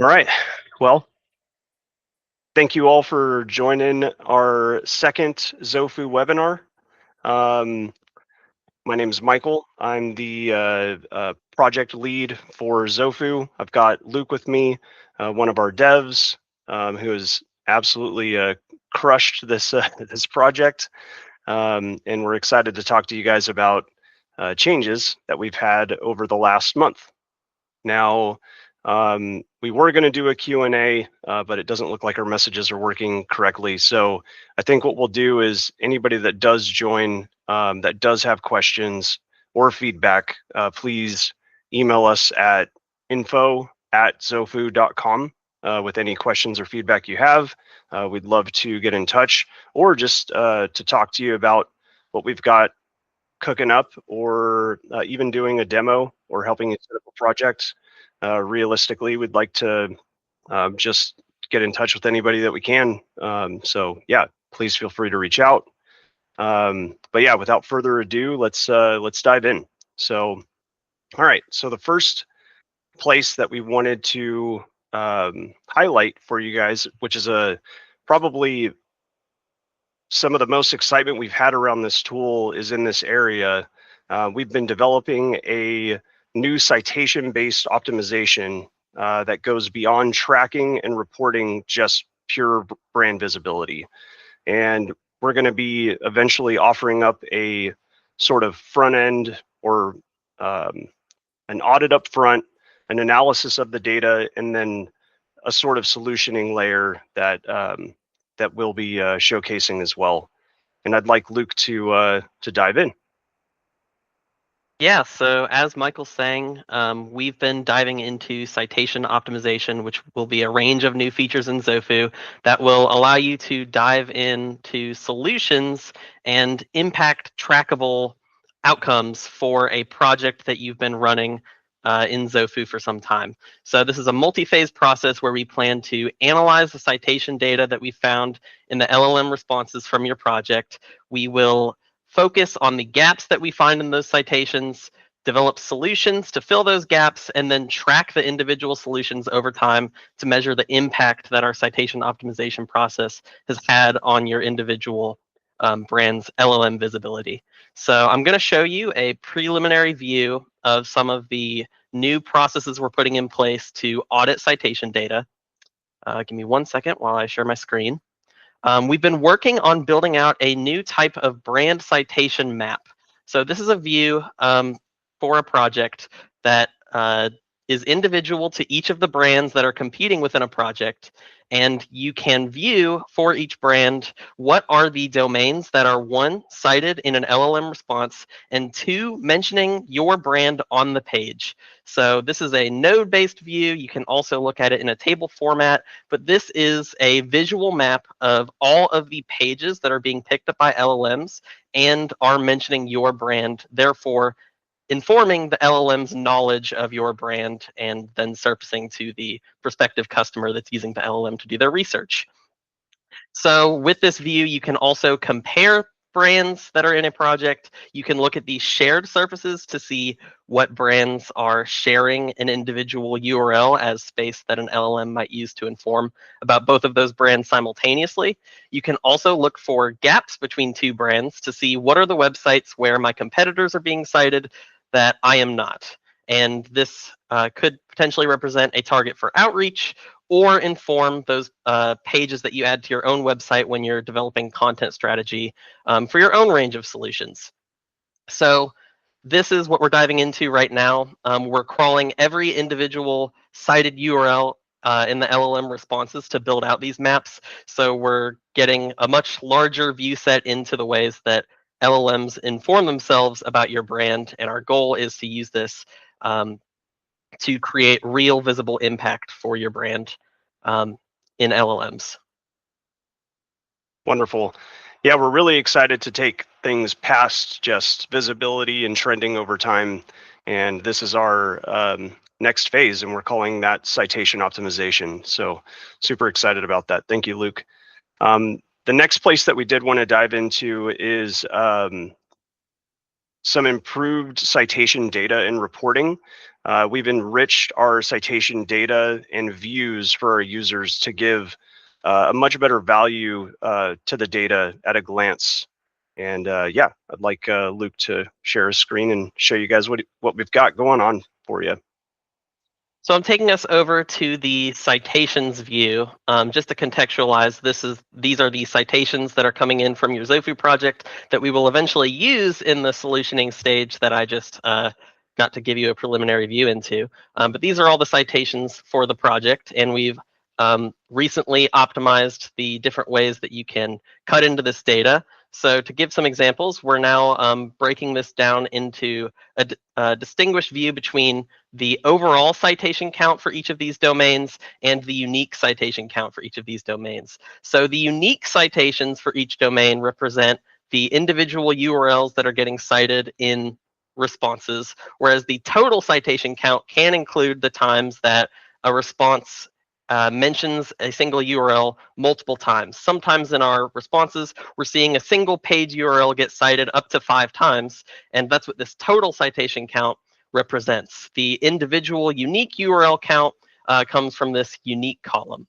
All right. Well, thank you all for joining our second Xofu webinar. My name is Michael. I'm the project lead for Xofu. I've got Luke with me, one of our devs, who has absolutely crushed this this project. And we're excited to talk to you guys about changes that we've had over the last month. Now, we were going to do a Q&A, but it doesn't look like our messages are working correctly. So I think what we'll do is anybody that does join, that does have questions or feedback, please email us at info@xofu.com with any questions or feedback you have. We'd love to get in touch or just to talk to you about what we've got cooking up, or even doing a demo or helping you set up a project. Realistically, we'd like to just get in touch with anybody that we can. So yeah, please feel free to reach out. But yeah, without further ado, let's dive in. So, all right. So the first place that we wanted to highlight for you guys, which is probably some of the most excitement we've had around this tool, is in this area. We've been developing a new citation-based optimization that goes beyond tracking and reporting just pure brand visibility. And we're going to be eventually offering up a sort of front end, or an audit up front, an analysis of the data, and then a sort of solutioning layer that that we'll be showcasing as well. And I'd like Luke to dive in. Yeah, so as Michael's saying, we've been diving into citation optimization, which will be a range of new features in Xofu that will allow you to dive into solutions and impact trackable outcomes for a project that you've been running in Xofu for some time. So this is a multi-phase process where we plan to analyze the citation data that we found in the LLM responses from your project. We will focus on the gaps that we find in those citations, develop solutions to fill those gaps, and then track the individual solutions over time to measure the impact that our citation optimization process has had on your individual brand's LLM visibility. So I'm going to show you a preliminary view of some of the new processes we're putting in place to audit citation data. Give me 1 second while I share my screen. We've been working on building out a new type of brand citation map. So this is a view for a project that is individual to each of the brands that are competing within a project. And you can view for each brand what are the domains that are, one, cited in an LLM response, and two, mentioning your brand on the page. So this is a node-based view. You can also look at it in a table format, but this is a visual map of all of the pages that are being picked up by LLMs and are mentioning your brand, therefore informing the LLM's knowledge of your brand and then surfacing to the prospective customer that's using the LLM to do their research. So with this view, you can also compare brands that are in a project. You can look at these shared surfaces to see what brands are sharing an individual URL as space that an LLM might use to inform about both of those brands simultaneously. You can also look for gaps between two brands to see what are the websites where my competitors are being cited that I am not. And this could potentially represent a target for outreach or inform those pages that you add to your own website when you're developing content strategy for your own range of solutions. So this is what we're diving into right now. We're crawling every individual cited URL in the LLM responses to build out these maps. So we're getting a much larger view set into the ways that LLMs inform themselves about your brand. And our goal is to use this to create real visible impact for your brand in LLMs. Wonderful. Yeah, we're really excited to take things past just visibility and trending over time. And this is our next phase, and we're calling that citation optimization. So super excited about that. Thank you, Luke. The next place that we did want to dive into is some improved citation data and reporting. We've enriched our citation data and views for our users to give a much better value to the data at a glance. And yeah, I'd like Luke to share his screen and show you guys what we've got going on for you. So I'm taking us over to the citations view. Just to contextualize, these are the citations that are coming in from your Xofu project that we will eventually use in the solutioning stage that I just got to give you a preliminary view into. But these are all the citations for the project, and we've recently optimized the different ways that you can cut into this data. So to give some examples, we're now breaking this down into a distinguished view between the overall citation count for each of these domains and the unique citation count for each of these domains. So the unique citations for each domain represent the individual URLs that are getting cited in responses, whereas the total citation count can include the times that a response mentions a single URL multiple times. Sometimes in our responses, we're seeing a single page URL get cited up to 5 times, and that's what this total citation count represents. The individual unique URL count comes from this unique column.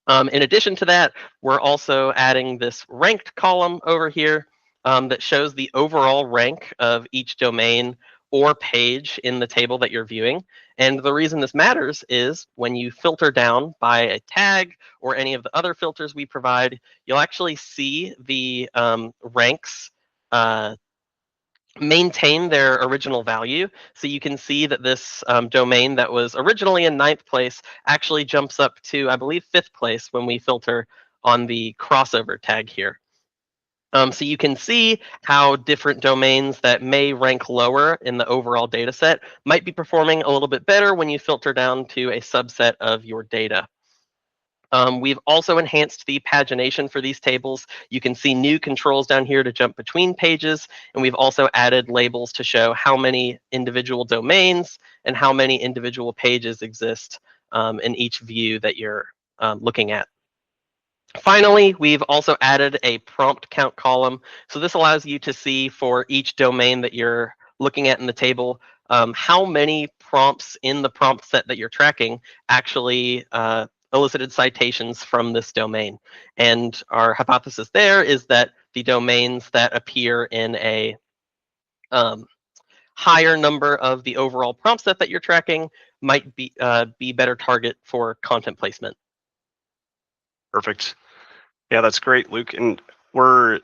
In addition to that, we're also adding this ranked column over here that shows the overall rank of each domain or page in the table that you're viewing. And the reason this matters is when you filter down by a tag or any of the other filters we provide, you'll actually see the ranks maintain their original value. So you can see that this domain that was originally in 9th place actually jumps up to, I believe, 5th place when we filter on the crossover tag here. So you can see how different domains that may rank lower in the overall data set might be performing a little bit better when you filter down to a subset of your data. We've also enhanced the pagination for these tables. You can see new controls down here to jump between pages, and we've also added labels to show how many individual domains and how many individual pages exist in each view that you're looking at. Finally, we've also added a prompt count column. So this allows you to see for each domain that you're looking at in the table, how many prompts in the prompt set that you're tracking actually elicited citations from this domain. And our hypothesis there is that the domains that appear in a higher number of the overall prompt set that you're tracking might be better target for content placement. Perfect. Yeah, that's great, Luke. And we're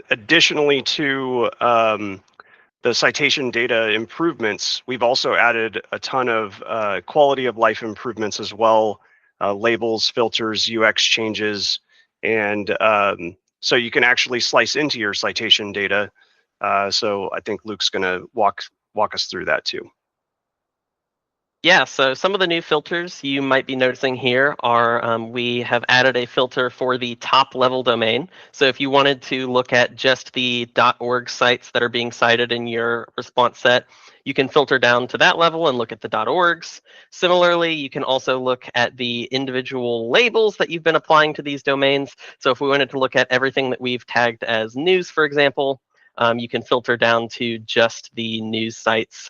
additionally to the citation data improvements, we've also added a ton of quality of life improvements as well, labels, filters, UX changes, and so you can actually slice into your citation data. So I think Luke's going to walk us through that too. Yeah, so some of the new filters you might be noticing here are we have added a filter for the top level domain. So if you wanted to look at just the .org sites that are being cited in your response set, you can filter down to that level and look at the .orgs. Similarly, you can also look at the individual labels that you've been applying to these domains. So if we wanted to look at everything that we've tagged as news, for example, you can filter down to just the news sites.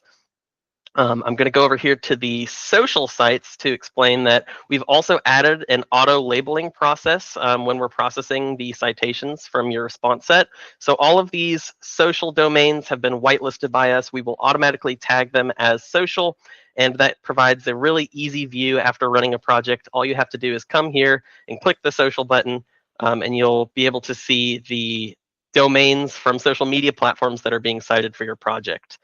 I'm going to go over here to the social sites to explain that we've also added an auto labeling process when we're processing the citations from your response set. So all of these social domains have been whitelisted by us. We will automatically tag them as social, and that provides a really easy view after running a project. All you have to do is come here and click the social button, and you'll be able to see the domains from social media platforms that are being cited for your project.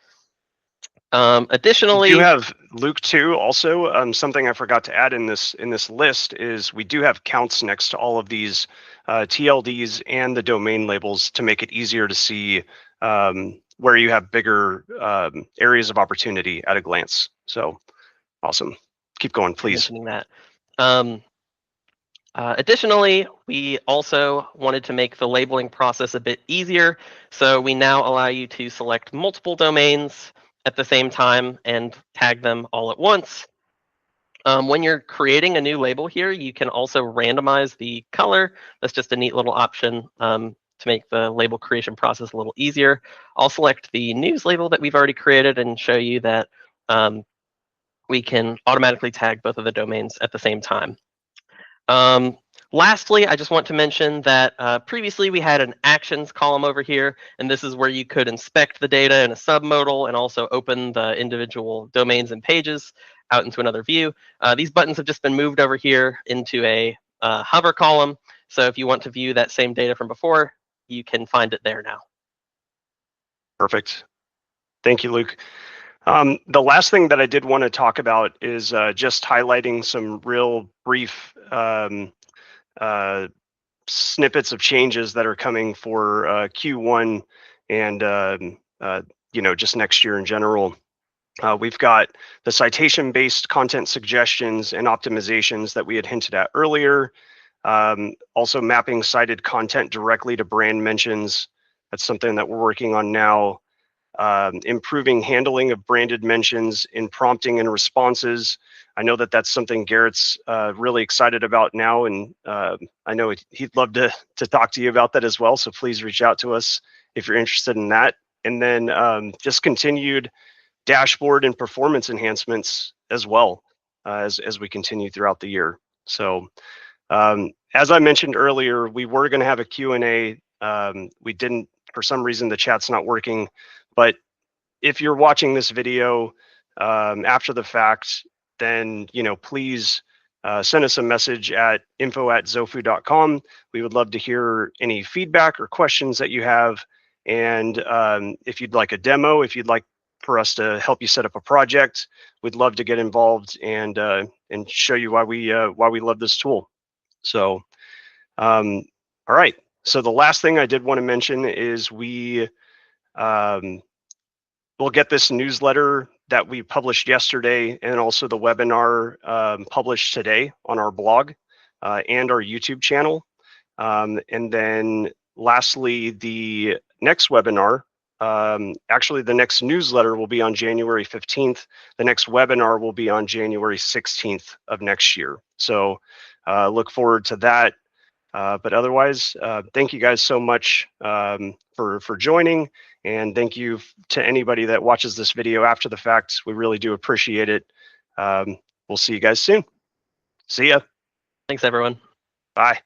Additionally, you have Luke too. Also, something I forgot to add in this list is we do have counts next to all of these TLDs and the domain labels to make it easier to see where you have bigger areas of opportunity at a glance. So awesome. Keep going, please. Mentioning that. Additionally, we also wanted to make the labeling process a bit easier. So we now allow you to select multiple domains at the same time and tag them all at once. When you're creating a new label here, you can also randomize the color. That's just a neat little option to make the label creation process a little easier. I'll select the news label that we've already created and show you that we can automatically tag both of the domains at the same time. Lastly, I just want to mention that previously we had an actions column over here, and this is where you could inspect the data in a submodal and also open the individual domains and pages out into another view. These buttons have just been moved over here into a hover column. So if you want to view that same data from before, you can find it there now. Perfect. Thank you, Luke. The last thing that I did want to talk about is just highlighting some real brief snippets of changes that are coming for Q1 and just next year in general. We've got the citation-based content suggestions and optimizations that we had hinted at earlier. Also mapping cited content directly to brand mentions. That's something that we're working on now. Improving handling of branded mentions in prompting and responses. I know that that's something Garrett's really excited about now, and I know he'd love to talk to you about that as well. So please reach out to us if you're interested in that. And then just continued dashboard and performance enhancements as well as we continue throughout the year. So as I mentioned earlier, we were going to have a Q&A. We didn't, for some reason, the chat's not working. But if you're watching this video after the fact, then please send us a message at info@xofu.com. We would love to hear any feedback or questions that you have. And if you'd like a demo, if you'd like for us to help you set up a project, we'd love to get involved and show you why we love this tool. So, all right. So the last thing I did want to mention is we'll get this newsletter that we published yesterday and also the webinar published today on our blog and our YouTube channel. And then lastly, the next webinar, actually the next newsletter will be on January 15th. The next webinar will be on January 16th of next year. So look forward to that. But otherwise, thank you guys so much for joining. And thank you to anybody that watches this video after the fact. We really do appreciate it. We'll see you guys soon. See ya. Thanks, everyone. Bye.